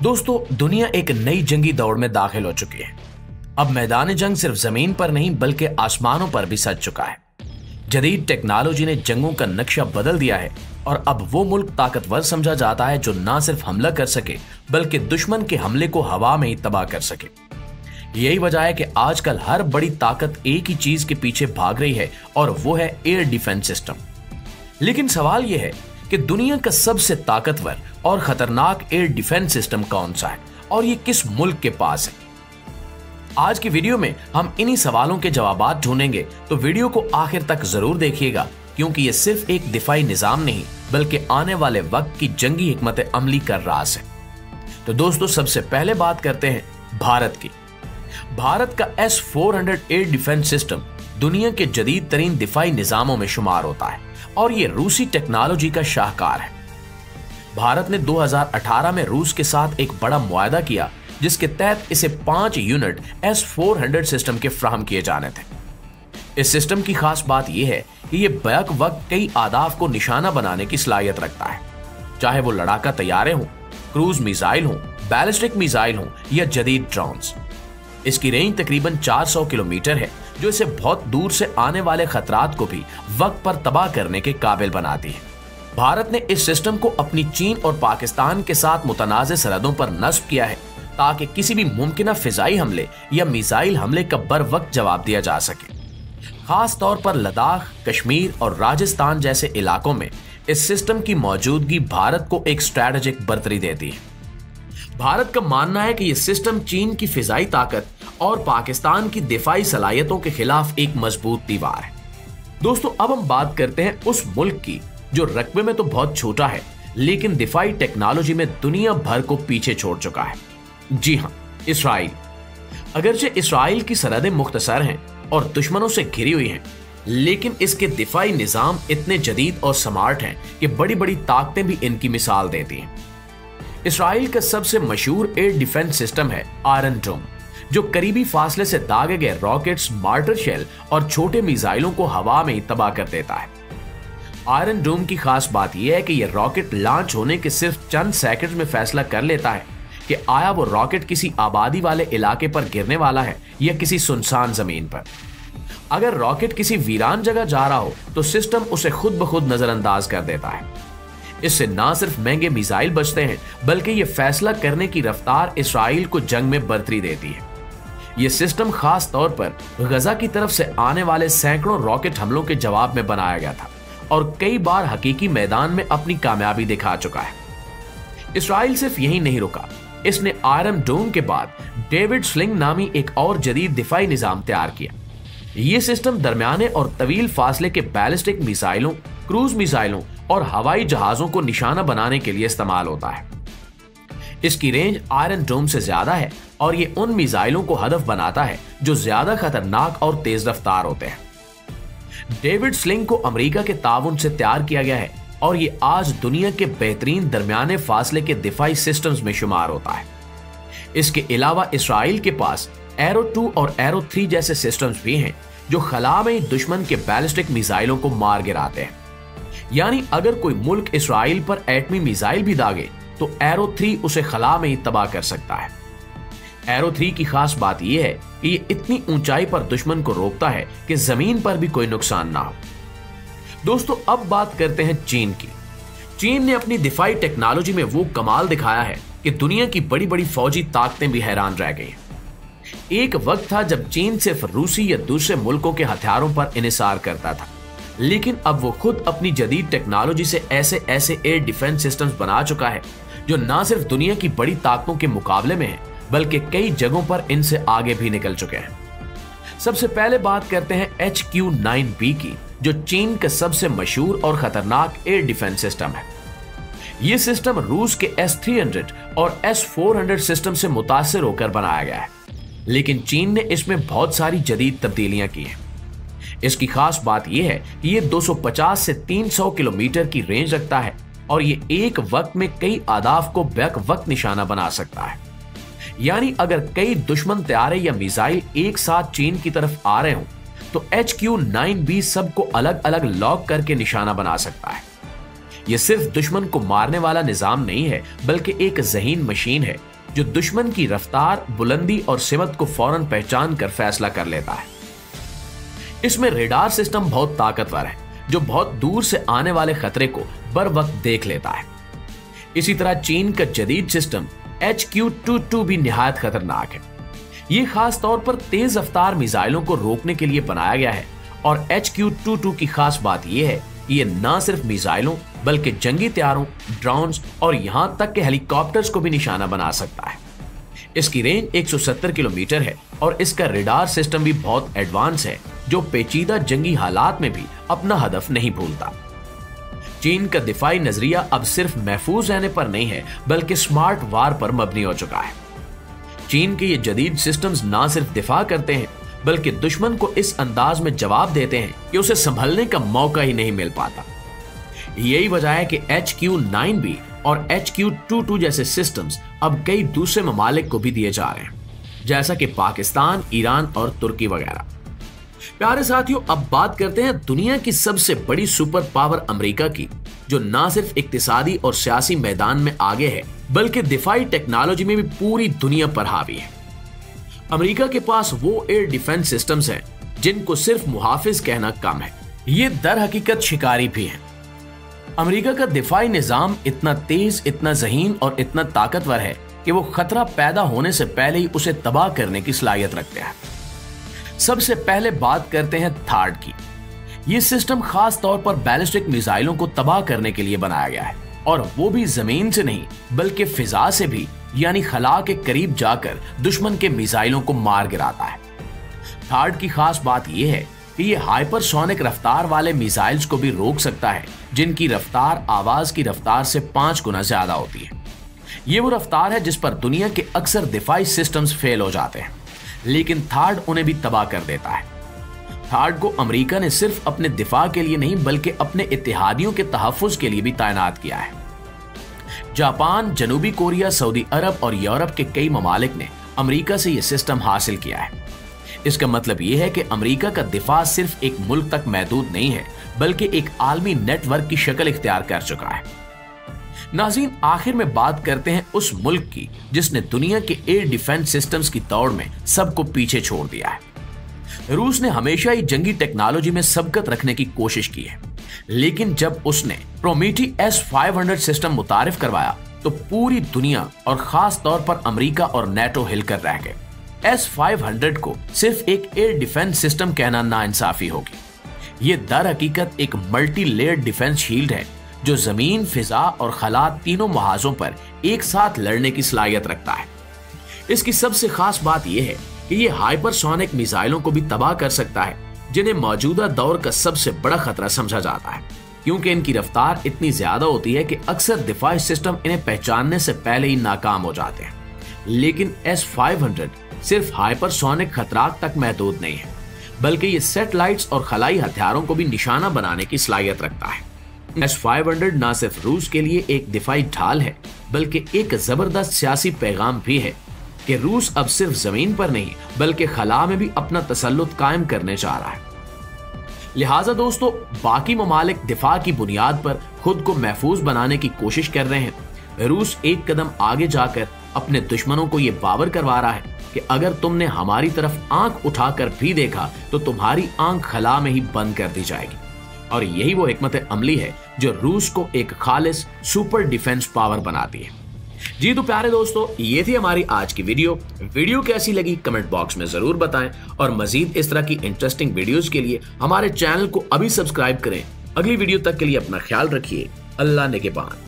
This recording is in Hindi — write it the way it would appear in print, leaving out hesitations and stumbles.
दोस्तों, दुनिया एक नई जंगी दौड़ में दाखिल हो चुकी है। अब मैदान जंग सिर्फ जमीन पर नहीं बल्कि आसमानों पर भी सज चुका है। जदीद टेक्नोलॉजी ने जंगों का नक्शा बदल दिया है और अब वो मुल्क ताकतवर समझा जाता है जो ना सिर्फ हमला कर सके बल्कि दुश्मन के हमले को हवा में ही तबाह कर सके। यही वजह है कि आजकल हर बड़ी ताकत एक ही चीज के पीछे भाग रही है और वो है एयर डिफेंस सिस्टम। लेकिन सवाल यह है कि दुनिया का सबसे ताकतवर और खतरनाक एयर डिफेंस सिस्टम कौन सा है और ये किस मुल्क के पास है। आज की वीडियो में हम इन्हीं सवालों के जवाब ढूंढेंगे, तो वीडियो को आखिर तक जरूर देखिएगा क्योंकि ये सिर्फ एक दिफाई निजाम नहीं बल्कि आने वाले वक्त की जंगी हिकमत अमली का राज है। तो दोस्तों, सबसे पहले बात करते हैं भारत की। भारत का S-400 एयर डिफेंस सिस्टम दुनिया के जदीद तरीन दिफाई निजामों में शुमार होता है और ये रूसी टेक्नोलॉजी का शाहकार है। भारत ने 2018 में रूस के साथ एक बड़ा मुआहदा किया जिसके तहत इसे 5 यूनिट S-400 सिस्टम के फ्राहम किए जाने थे। इस सिस्टम की खास बात यह है कि यह बैक वक्त कई आदाफ को निशाना बनाने की सलाहियत रखता है, चाहे वो लड़ाका तैयारे हों, क्रूज मिसाइल हों, बैलिस्टिक मिसाइल हों या जदीद ड्रोन्स। इसकी रेंज तकरीबन 400 किलोमीटर है जो इसे बहुत दूर से आने वाले खतरात को भी वक्त पर तबाह करने के काबिल बनाती है। भारत ने इस सिस्टम को अपनी चीन और पाकिस्तान के साथ मुतनाज़ सरहदों पर नस्ब किया है ताकि किसी भी मुमकिन फिजाई हमले या मिसाइल हमले का बर वक्त जवाब दिया जा सके। खास तौर पर लद्दाख, कश्मीर और राजस्थान जैसे इलाकों में इस सिस्टम की मौजूदगी भारत को एक स्ट्रैटेजिक बर्तरी देती है। भारत का मानना है कि यह सिस्टम चीन की फिजाई ताकत और पाकिस्तान की दिफाई सलाहियतों के खिलाफ एक मजबूत दीवार है। दोस्तों, अब हम बात करते हैं उस मुल्क की जो रकबे में तो बहुत छोटा है लेकिन दिफाई टेक्नोलॉजी में दुनिया भर को पीछे छोड़ चुका है। जी हाँ, इसराइल। अगरचे इसराइल की सरहदें मुख्तसर हैं और दुश्मनों से घिरी हुई हैं, लेकिन इसके दिफाई निजाम इतने जदीद और स्मार्ट हैं कि बड़ी बड़ी ताकतें भी इनकी मिसाल देती हैं। इसराइल का सबसे मशहूर एयर डिफेंस सिस्टम है आयरन डोम, जो करीबी फासले से दागे गए रॉकेट्स, मार्टर शेल और छोटे मिसाइलों को हवा में ही तबाह कर देता है। आयरन डोम की खास बात यह है कि यह रॉकेट लॉन्च होने के सिर्फ चंद सेकंड्स में फैसला कर लेता है कि आया वो रॉकेट किसी आबादी वाले इलाके पर गिरने वाला है या किसी सुनसान जमीन पर। अगर रॉकेट किसी वीरान जगह जा रहा हो तो सिस्टम उसे खुद ब खुद नजरअंदाज कर देता है। इससे ना सिर्फ महंगे मिसाइल बचते हैं बल्कि यह फैसला करने की रफ्तार इसराइल को जंग में बढ़ती देती है। यह सिस्टम खास तौर पर गजा की तरफ से आने वाले सैकड़ों रॉकेट हमलों के जवाब में बनाया गया था और कई बार हकीकी मैदान में अपनी कामयाबी दिखा चुका है। इसराइल सिर्फ यही नहीं रुका, इसने आयरन डोम के बाद डेविड स्लिंग नामी एक और जदीद दिफाई निजाम तैयार किया। यह सिस्टम दरमियाने और तवील फासले के बैलिस्टिक मिसाइलों, क्रूज मिसाइलों और हवाई जहाजों को निशाना बनाने के लिए इस्तेमाल होता है। इसकी रेंज आयरन डोम से ज्यादा है और ये उन मिसाइलों को हदफ बनाता है जो ज्यादा खतरनाक और तेज रफ्तार होते हैं। डेविड स्लिंग को अमेरिका के ताउन से तैयार किया गया है और ये आज दुनिया के बेहतरीन दरमियाने फासले के दिफाई सिस्टम्स में शुमार होता है। इसके अलावा इसराइल के पास एरो 2 और एरो 3 जैसे सिस्टम्स भी हैं जो खला में दुश्मन के बैलिस्टिक मिसाइलों को मार गिराते हैं। यानी अगर कोई मुल्क इसराइल पर एटमी मिसाइल भी दागे तो एरो 3 उसे खला में ही तबाह कर सकता है। एरो 3 की खास बात यह है कि ये इतनी ऊंचाई पर दुश्मन को रोकता है कि जमीन पर भी कोई नुकसान ना हो। दोस्तों, अब बात करते हैं चीन की। चीन ने अपनी दिफाई टेक्नोलॉजी में वो कमाल दिखाया है कि दुनिया की बड़ी बड़ी फौजी ताकतें भी हैरान रह गई। एक वक्त था जब चीन सिर्फ रूसी या दूसरे मुल्कों के हथियारों पर इन्हिसार करता था, लेकिन अब वो खुद अपनी जदीद टेक्नोलॉजी से ऐसे ऐसे एयर डिफेंस सिस्टम्स बना चुका है जो ना सिर्फ दुनिया की बड़ी ताकतों के मुकाबले में है बल्कि कई जगहों पर इनसे आगे भी निकल चुके हैं। सबसे पहले बात करते हैं HQ-9B की, जो चीन का सबसे मशहूर और खतरनाक एयर डिफेंस सिस्टम है। यह सिस्टम रूस के S-300 और S-400 सिस्टम से मुतासिर होकर बनाया गया है, लेकिन चीन ने इसमें बहुत सारी जदीद तब्दीलियां की हैं। इसकी खास बात यह है कि यह 250 से 300 किलोमीटर की रेंज रखता है और यह एक वक्त में कई आदाफ को बैक वक्त निशाना बना सकता है। यानी अगर कई दुश्मन तैयारे या मिसाइल एक साथ चीन की तरफ आ रहे हों तो HQ-9B सबको अलग अलग लॉक करके निशाना बना सकता है। यह सिर्फ दुश्मन को मारने वाला निजाम नहीं है, बल्कि एक ज़हीन मशीन है जो दुश्मन की रफ्तार, बुलंदी और सिमत को फौरन पहचान कर फैसला कर लेता है। इसमें रेडार सिस्टम बहुत ताकतवर है जो बहुत दूर से आने वाले खतरे को बर वक्त देख लेता है। इसी तरह चीन का जदीद सिस्टम HQ-22 भी निहायत खतरनाक है। ये खास तौर पर तेज रफ्तार मिसाइलों को रोकने के लिए बनाया गया है और HQ-22 की खास बात यह है कि ये न सिर्फ मिसाइलों बल्कि जंगी तैयारों, ड्रोन्स और यहां तक के हेलीकॉप्टर्स को भी निशाना बना सकता है। इसकी रेंज 170 किलोमीटर है और इसका रेडार सिस्टम भी बहुत एडवांस है जो पेचीदा जंगी हालात में भी अपना हदफ नहीं भूलता। चीन का दिफाई नजरिया अब सिर्फ महफूज रहने पर नहीं है बल्कि स्मार्ट वार पर मबनी हो चुका है। चीन के ये जदीद सिस्टम्स ना सिर्फ दिफा करते हैं बल्कि दुश्मन को इस अंदाज में जवाब देते हैं कि उसे संभलने का मौका ही नहीं मिल पाता। यही वजह है कि HQ-9B और HQ-22 जैसे सिस्टम्स अब कई दूसरे ममालिक को भी दिए जा रहे हैं, जैसा कि पाकिस्तान, ईरान और तुर्की वगैरह। प्यारे साथियों, अब बात करते हैं दुनिया की सबसे बड़ी सुपर पावर अमेरिका की, जो ना सिर्फ इक्तिसादी और सियासी मैदान में आगे है बल्कि दिफाई टेक्नोलॉजी में भी पूरी दुनिया पर हावी है। अमेरिका के पास वो एयर डिफेंस सिस्टम्स हैं जिनको सिर्फ मुहाफिज कहना कम है, ये दर हकीकत शिकारी भी हैं। अमेरिका का दिफाई निजाम इतना तेज, इतना ज़हीन और इतना ताकतवर है कि वो खतरा पैदा होने से पहले ही उसे तबाह करने की सलाहियत रखते हैं। सबसे पहले बात करते हैं थार्ड की। ये सिस्टम खास तौर पर बैलिस्टिक मिसाइलों को तबाह करने के लिए बनाया गया है और वो भी जमीन से नहीं बल्कि फिजा से भी, यानी खला के करीब जाकर दुश्मन के मिसाइलों को मार गिराता है। थार्ड की खास बात यह है कि ये हाइपरसोनिक रफ्तार वाले मिसाइल्स को भी रोक सकता है जिनकी रफ्तार आवाज की रफ्तार से 5 गुना ज्यादा होती है। ये वो रफ्तार है जिस पर दुनिया के अक्सर दिफाई सिस्टम्स फेल हो जाते हैं, लेकिन थार्ड उन्हें भी तबाह कर देता है। थार्ड को अमेरिका ने सिर्फ अपने दिफा के लिए नहीं बल्कि अपने इत्तेहादियों के तहफ्फुज के लिए भी तैनात किया है। जापान, जनूबी कोरिया, सऊदी अरब और यूरोप के कई ममालिक ने अमेरिका से यह सिस्टम हासिल किया है। इसका मतलब यह है कि अमेरिका का दिफा सिर्फ एक मुल्क तक महदूद नहीं है बल्कि एक आलमी नेटवर्क की शक्ल इख्तियार कर चुका है। नाज़रीन, आखिर में बात करते हैं उस मुल्क की जिसने दुनिया के एयर डिफेंस सिस्टम्स की दौड़ में सबको पीछे छोड़ दिया है। रूस ने हमेशा ही जंगी टेक्नोलॉजी में सबकत रखने की कोशिश की है, लेकिन जब उसने प्रोमेथी S-500 सिस्टम मुतारिफ करवाया तो पूरी दुनिया और खास तौर पर अमेरिका और नेटो हिलकर रह गए। S-500 को सिर्फ एक एयर डिफेंस सिस्टम कहना नाइंसाफी होगी। ये दर हकीकत एक मल्टी लेयर्ड डिफेंस शील्ड है जो जमीन, फिजा और खला तीनों महाजों पर एक साथ लड़ने की सलाहियत रखता है। इसकी सबसे खास बात यह है कि यह हाइपरसोनिक मिसाइलों को भी तबाह कर सकता है जिन्हें मौजूदा दौर का सबसे बड़ा खतरा समझा जाता है, क्योंकि इनकी रफ्तार इतनी ज्यादा होती है कि अक्सर दिफाई सिस्टम इन्हें पहचानने से पहले ही नाकाम हो जाते हैं। लेकिन S-500 सिर्फ हाइपरसोनिक खतरात तक महदूद नहीं है बल्कि ये सैटेलाइट्स और खलाई हथियारों को भी निशाना बनाने की सलाहियत रखता है। S-500 न सिर्फ रूस के लिए एक दिफाई ढाल है बल्कि एक जबरदस्त सियासी पैगाम भी है कि रूस अब सिर्फ जमीन पर नहीं बल्कि खला में भी अपना तसल्लुत कायम करने जा रहा है। लिहाजा दोस्तों, बाकी ममालिक दिफा की बुनियाद पर खुद को महफूज बनाने की कोशिश कर रहे हैं। रूस एक कदम आगे जाकर अपने दुश्मनों को यह बावर करवा रहा है कि अगर तुमने हमारी तरफ आंख उठाकर भी देखा तो तुम्हारी आंख खला में ही बंद कर दी जाएगी। और यही वो हिकमत अमली है जो रूस को एक खालिस सुपर डिफेंस पावर बनाती है। जी तो प्यारे दोस्तों, ये थी हमारी आज की वीडियो कैसी लगी कमेंट बॉक्स में जरूर बताएं और मजीद इस तरह की इंटरेस्टिंग वीडियोस के लिए हमारे चैनल को अभी सब्सक्राइब करें। अगली वीडियो तक के लिए अपना ख्याल रखिए। अल्लाह निगहबान।